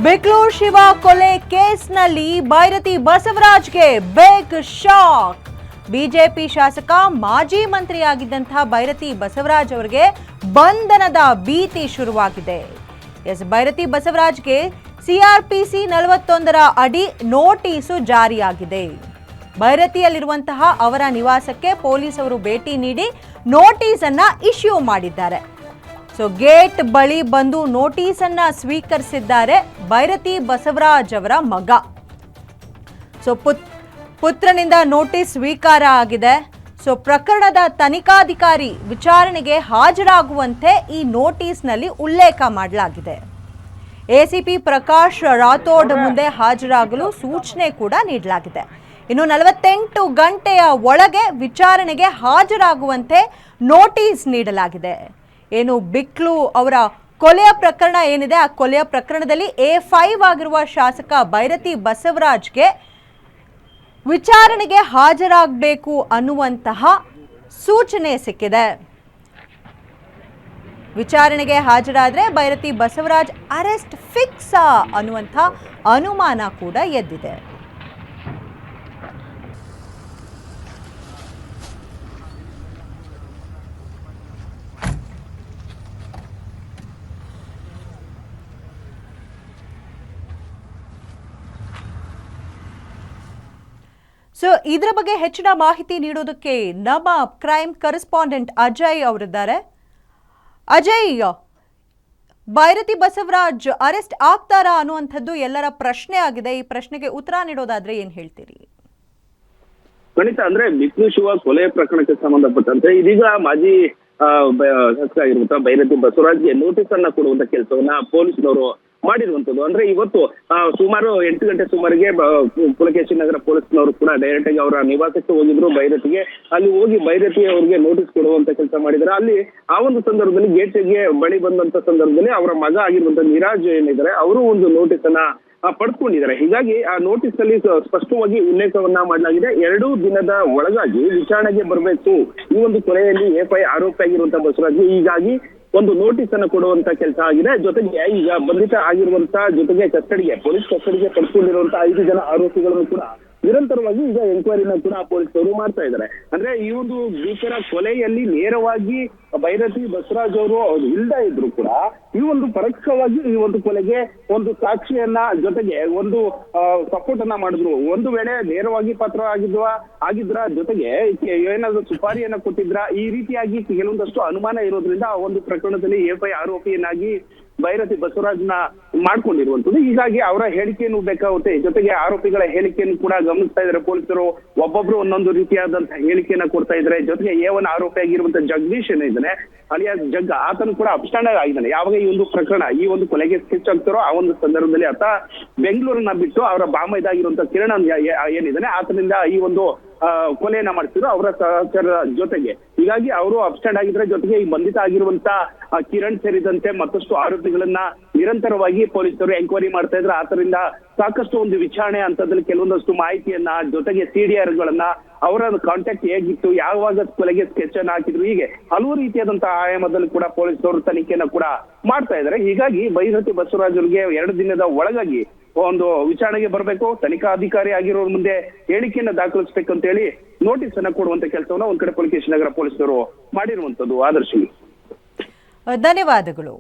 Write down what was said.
ಬಿಕ್ಲೂರು ಶಿವ ಕೊಲೆ ಕೇಸ್ನಲ್ಲಿ Byrathi ಬಸವರಾಜ್ಗೆ big shock. BJP ಶಾಸಕ ಮಾಜಿ ಮಂತ್ರಿಯಾಗಿದ್ದಂತಹ ಬೈರತಿ ಬಸವರಾಜ್ ಅವರಿಗೆ ಬಂಧನದ ಭೀತಿ ಶುರುವಾಗಿದೆ. ಬೈರತಿ ಬಸವರಾಜ್ಗೆ ಸಿಆರ್ಪಿಸಿ 41ರ ಅಡಿ ನೋಟಿಸು ಜಾರಿಯಾಗಿದೆ. ಬೈರತಿಯಲ್ಲಿರುವಂತಹ ಅವರ ನಿವಾಸಕ್ಕೆ ಪೊಲೀಸರು ಭೇಟಿ ನೀಡಿ ನೋಟಿಸ್ ಅನ್ನ ಇಶ್ಯೂ ಮಾಡಿದ್ದಾರೆ. ಗೇಟ್ ಬಳಿ ಬಂದು ನೋಟಿಸ್ ಅನ್ನ ಸ್ವೀಕರಿಸಿದ್ದಾರೆ ಬೈರತಿ ಬಸವರಾಜ್ ಅವರ ಮಗ. ಪುತ್ರನಿಂದ ನೋಟಿಸ್ ಸ್ವೀಕಾರ ಆಗಿದೆ. ಪ್ರಕರಣದ ತನಿಖಾಧಿಕಾರಿ ವಿಚಾರಣೆಗೆ ಹಾಜರಾಗುವಂತೆ ಈ ನೋಟಿಸ್ನಲ್ಲಿ ಉಲ್ಲೇಖ ಮಾಡಲಾಗಿದೆ. ಎಸಿಪಿ ಪ್ರಕಾಶ್ ರಾಥೋಡ್ ಮುಂದೆ ಹಾಜರಾಗಲು ಸೂಚನೆ ಕೂಡ ನೀಡಲಾಗಿದೆ. ಇನ್ನು 48 ಗಂಟೆಯ ಒಳಗೆ ವಿಚಾರಣೆಗೆ ಹಾಜರಾಗುವಂತೆ ನೋಟಿಸ್ ನೀಡಲಾಗಿದೆ. ಏನು ಬಿಕ್ಲು ಅವರ ಕೊಲೆಯ ಪ್ರಕರಣ ಏನಿದೆ, ಆ ಕೊಲೆಯ ಪ್ರಕರಣದಲ್ಲಿ A5 ಆಗಿರುವ ಶಾಸಕ ಬೈರತಿ ಬಸವರಾಜ್ಗೆ ವಿಚಾರಣೆಗೆ ಹಾಜರಾಗಬೇಕು ಅನ್ನುವಂತಹ ಸೂಚನೆ ಸಿಕ್ಕಿದೆ. ವಿಚಾರಣೆಗೆ ಹಾಜರಾದರೆ ಬೈರತಿ ಬಸವರಾಜ್ ಅರೆಸ್ಟ್ ಫಿಕ್ಸ್ ಅನ್ನುವಂಥ ಅನುಮಾನ ಕೂಡ ಎದ್ದಿದೆ. ಇದರ ಬಗ್ಗೆ ಹೆಚ್ಚಿನ ಮಾಹಿತಿ ನೀಡೋದಕ್ಕೆ ನಮ್ಮ ಕ್ರೈಮ್ ಕರೆಸ್ಪಾಂಡೆಂಟ್ ಅಜಯ್ ಅವರಿದ್ದಾರೆ. ಅಜಯ್, ಬೈರತಿ ಬಸವರಾಜ್ ಅರೆಸ್ಟ್ ಆಗ್ತಾರಾ ಅನ್ನುವಂಥದ್ದು ಎಲ್ಲರ ಪ್ರಶ್ನೆ ಆಗಿದೆ. ಈ ಪ್ರಶ್ನೆಗೆ ಉತ್ತರ ನೀಡೋದಾದ್ರೆ ಏನ್ ಹೇಳ್ತೀರಿ? ಖಂಡಿತ. ಅಂದ್ರೆ ಬಿಕ್ಲೂರು ಶಿವ ಕೊಲೆ ಪ್ರಕರಣಕ್ಕೆ ಸಂಬಂಧಪಟ್ಟಂತೆ ಇದೀಗ ಮಾಜಿ ಶಾಸಕ ಆಗಿರುವಂತಹ ಬೈರತಿ ಬಸವರಾಜ್ಗೆ ನೋಟಿಸ್ ಅನ್ನ ಕೊಡುವಂತ ಕೆಲಸವನ್ನ ಪೊಲೀಸ್ನವರು ಮಾಡಿರುವಂತದ್ದು. ಅಂದ್ರೆ ಇವತ್ತು ಸುಮಾರು 8 ಗಂಟೆ ಸುಮಾರಿಗೆ ಪುಲಕೇಶಿ ನಗರ ಪೊಲೀಸ್ನವರು ಕೂಡ ಡೈರೆಕ್ಟ್ ಆಗಿ ಅವರ ನಿವಾಸಕ್ಕೆ ಹೋಗಿದ್ರು ಬೈರತಿಗೆ. ಅಲ್ಲಿ ಹೋಗಿ ಬೈರತಿ ಅವರಿಗೆ ನೋಟಿಸ್ ಕೊಡುವಂತ ಕೆಲಸ ಮಾಡಿದ್ದಾರೆ. ಅಲ್ಲಿ ಆ ಒಂದು ಸಂದರ್ಭದಲ್ಲಿ ಗೇಟ್ಗೆ ಬಳಿ ಬಂದಂತ ಸಂದರ್ಭದಲ್ಲಿ ಅವರ ಮಗ ಆಗಿರುವಂತ ನಿರಾಜ್ ಏನಿದ್ದಾರೆ ಅವರು ಒಂದು ನೋಟಿಸ್ ಅನ್ನ ಪಡ್ಕೊಂಡಿದ್ದಾರೆ. ಹೀಗಾಗಿ ಆ ನೋಟಿಸ್ ಅಲ್ಲಿ ಸ್ಪಷ್ಟವಾಗಿ ಉಲ್ಲೇಖವನ್ನ ಮಾಡಲಾಗಿದೆ. 2 ದಿನದ ಒಳಗಾಗಿ ವಿಚಾರಣೆಗೆ ಬರಬೇಕು ಈ ಒಂದು ಕೊಲೆಯಲ್ಲಿ A5 ಆರೋಪಿ ಆಗಿರುವಂತಹ ಬಸವರಾಜ್. ಹೀಗಾಗಿ ಒಂದು ನೋಟಿಸ್ ಅನ್ನು ಕೊಡುವಂತ ಕೆಲಸ ಆಗಿದೆ. ಜೊತೆಗೆ ಈಗ ಬಂಧಿತ ಆಗಿರುವಂತ ಜೊತೆಗೆ ಪೊಲೀಸ್ ಕಸ್ಟಡಿಗೆ ಪಡ್ಕೊಂಡಿರುವಂತಹ 5 ಜನ ಆರೋಪಿಗಳನ್ನು ಕೂಡ ನಿರಂತರವಾಗಿ ಈಗ ಎಂಕ್ವೈರಿನ ಕೂಡ ಪೊಲೀಸರು ಮಾಡ್ತಾ ಇದ್ದಾರೆ. ಅಂದ್ರೆ ಈ ಒಂದು ಭೀಕರ ಕೊಲೆಯಲ್ಲಿ ನೇರವಾಗಿ ಬೈರತಿ ಬಸವರಾಜ್ ಅವರು ಇಲ್ದ ಇದ್ರು ಕೂಡ ಈ ಒಂದು ಪರೋಕ್ಷವಾಗಿ ಈ ಒಂದು ಕೊಲೆಗೆ ಒಂದು ಸಾಕ್ಷಿಯನ್ನ ಜೊತೆಗೆ ಒಂದು ಸಪೋರ್ಟ್ ಅನ್ನ ಮಾಡಿದ್ರು. ಒಂದು ವೇಳೆ ನೇರವಾಗಿ ಪಾತ್ರ ಆಗಿದ್ರ ಜೊತೆಗೆ ಏನಾದ್ರು ಸುಪಾರಿಯನ್ನ ಕೊಟ್ಟಿದ್ರ, ಈ ರೀತಿಯಾಗಿ ಕೆಲವೊಂದಷ್ಟು ಅನುಮಾನ ಇರೋದ್ರಿಂದ ಆ ಒಂದು ಪ್ರಕರಣದಲ್ಲಿ A5 ಆರೋಪಿಯನ್ನಾಗಿ ಬೈರತಿ ಬಸವರಾಜ್ನ ಮಾಡ್ಕೊಂಡಿರುವಂತದ್ದು. ಹೀಗಾಗಿ ಅವರ ಹೇಳಿಕೆಯನ್ನು ಬೇಕಾಗುತ್ತೆ. ಜೊತೆಗೆ ಆರೋಪಿಗಳ ಹೇಳಿಕೆಯನ್ನು ಕೂಡ ಗಮನಿಸ್ತಾ ಇದ್ದಾರೆ ಪೊಲೀಸರು. ಒಬ್ಬೊಬ್ರು ಒಂದೊಂದು ರೀತಿಯಾದಂತಹ ಹೇಳಿಕೆಯನ್ನ ಕೊಡ್ತಾ ಇದ್ದಾರೆ. ಜೊತೆಗೆ A1 ಆರೋಪಿ ಆಗಿರುವಂತಹ ಜಗದೀಶ್ ಏನಿದ್ದಾನೆ ಅಲಿಯಾಸ್ ಜಗ್ಗ, ಆತನು ಕೂಡ ಅಬ್ಸ್ಟ್ಯಾಂಡ್ ಆಗಿದ್ದಾನೆ. ಯಾವಾಗ ಈ ಒಂದು ಪ್ರಕರಣ ಈ ಒಂದು ಕೊಲೆಗೆ ಸ್ಕೆಚ್ ಆಗ್ತಾರೋ ಆ ಒಂದು ಸಂದರ್ಭದಲ್ಲಿ ಆತ ಬೆಂಗಳೂರನ್ನ ಬಿಟ್ಟು ಅವರ ಬಾಮೈದಾಗಿರುವಂತಹ ಕಿರಣ್ ಏನಿದ್ದಾನೆ ಆತನಿಂದ ಈ ಒಂದು ಕೊಲೆಯನ್ನ ಮಾಡ್ತಿದ್ರು ಅವರ ಸಹಚರ ಜೊತೆಗೆ. ಹೀಗಾಗಿ ಅವರು ಅಬ್ಸ್ಟ್ಯಾಂಡ್ ಆಗಿದ್ರೆ ಜೊತೆಗೆ ಈ ಬಂಧಿತ ಆಗಿರುವಂತ ಕಿರಣ್ ಸೇರಿದಂತೆ ಮತ್ತಷ್ಟು ಆರೋಪಿಗಳನ್ನ ನಿರಂತರವಾಗಿ ಪೊಲೀಸರು ಎಂಕ್ವೈರಿ ಮಾಡ್ತಾ ಇದ್ರೆ. ಆತರಿಂದ ಸಾಕಷ್ಟು ಒಂದು ವಿಚಾರಣೆ ಹಂತದಲ್ಲಿ ಕೆಲವೊಂದಷ್ಟು ಮಾಹಿತಿಯನ್ನ ಜೊತೆಗೆ CDR ಗಳನ್ನ ಅವರ ಕಾಂಟ್ಯಾಕ್ಟ್ ಹೇಗಿತ್ತು, ಯಾವಾಗ ಕೊಲೆಗೆ ಸ್ಕೆಚ್ ಅನ್ನ ಹಾಕಿದ್ರು, ಹೀಗೆ ಹಲವು ರೀತಿಯಾದಂತಹ ಆಯಾಮದಲ್ಲಿ ಕೂಡ ಪೊಲೀಸರು ತನಿಖೆಯನ್ನ ಕೂಡ ಮಾಡ್ತಾ ಇದ್ದಾರೆ. ಹೀಗಾಗಿ ಬೈರತಿ ಬಸವರಾಜ್ ಅವರಿಗೆ 2 ದಿನದ ಒಳಗಾಗಿ ಒಂದು ವಿಚಾರಣೆಗೆ ಬರಬೇಕು, ತನಿಖಾಧಿಕಾರಿ ಆಗಿರೋರ ಮುಂದೆ ಹೇಳಿಕೆಯನ್ನ ದಾಖಲಿಸಬೇಕು ಅಂತ ಹೇಳಿ ನೋಟಿಸ್ ಅನ್ನ ಕೊಡುವಂತ ಕೆಲಸವನ್ನ ಒಂದ್ ಕಡೆ ಪುಲಕೇಶಿ ನಗರ ಪೊಲೀಸರು ಮಾಡಿರುವಂತದ್ದು. ಆದರ್ಶಿ, ಧನ್ಯವಾದಗಳು.